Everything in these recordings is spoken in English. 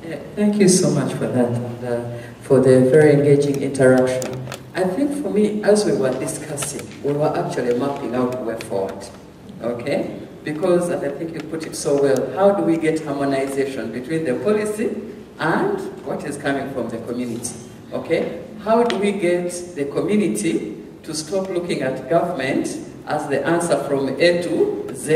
Yeah, thank you so much for that and for the very engaging interaction. I think for me, as we were discussing, we were actually mapping out the way forward, okay? Because, and I think you put it so well, how do we get harmonization between the policy and what is coming from the community, okay? How do we get the community to stop looking at government as the answer from A to Z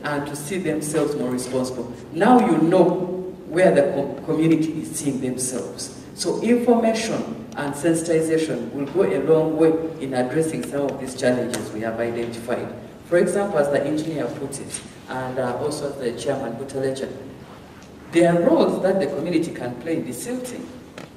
and to see themselves more responsible? Now you know where the community is seeing themselves. So information and sensitization will go a long way in addressing some of these challenges we have identified. For example, as the engineer put it, and also as the chairman Butaleja, there are roles that the community can play in desilting,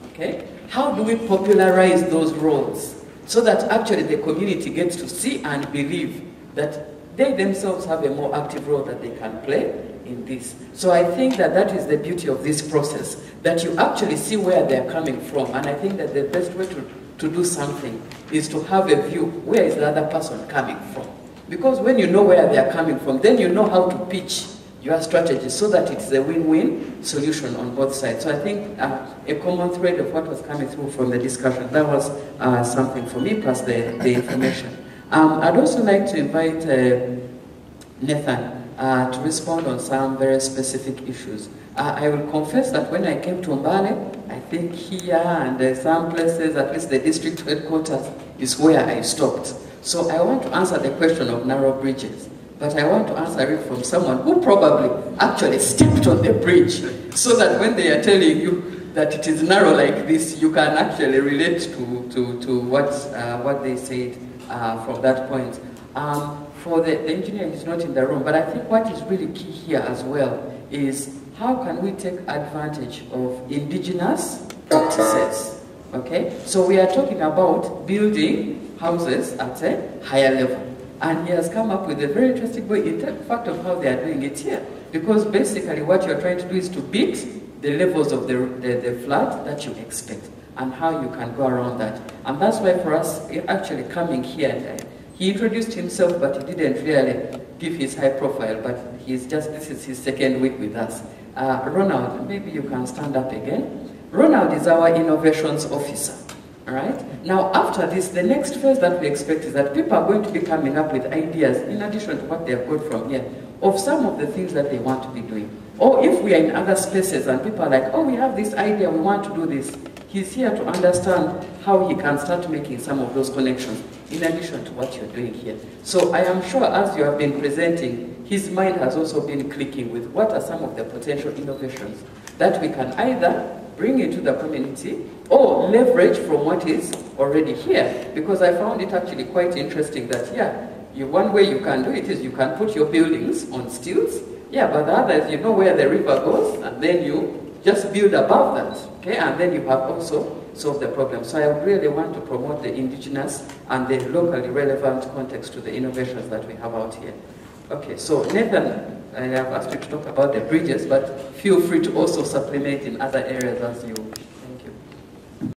okay? How do we popularize those roles so that actually the community gets to see and believe that they themselves have a more active role that they can play in this? So I think that that is the beauty of this process, that you actually see where they're coming from. And I think that the best way to do something is to have a view, where is the other person coming from? Because when you know where they're coming from, then you know how to pitch your strategy so that it's a win-win solution on both sides. So I think a common thread of what was coming through from the discussion, that was something for me, plus the information. I'd also like to invite Nathan to respond on some very specific issues. I will confess that when I came to Mbale, I think here and some places, at least the district headquarters, is where I stopped. So I want to answer the question of narrow bridges, but I want to answer it from someone who probably actually stepped on the bridge, so that when they are telling you that it is narrow like this, you can actually relate to what they said from that point. For the engineer, he's not in the room, but I think what is really key here as well is how can we take advantage of indigenous practices, okay? So we are talking about building houses at a higher level. And he has come up with a very interesting way, in fact, of how they are doing it here. Because basically what you're trying to do is to beat the levels of the flood that you expect and how you can go around that. And that's why for us, actually coming here, he introduced himself, but he didn't really give his high profile, but this is his second week with us. Ronald, maybe you can stand up again. Ronald is our innovations officer. All right? Now, after this, the next phase that we expect is that people are going to be coming up with ideas, in addition to what they have got from here, of some of the things that they want to be doing. Or if we are in other spaces and people are like, oh, we have this idea, we want to do this, he's here to understand how he can start making some of those connections, in addition to what you're doing here. So I am sure as you have been presenting, his mind has also been clicking with what are some of the potential innovations that we can either bring into the community or leverage from what is already here. Because I found it actually quite interesting that, yeah, one way you can do it is you can put your buildings on stilts, yeah, but the other is you know where the river goes, and then you just build above that, okay, and then you have also solved the problem. So I really want to promote the indigenous and the locally relevant context to the innovations that we have out here. Okay, so Nathan, I have asked you to talk about the bridges, but feel free to also supplement in other areas as you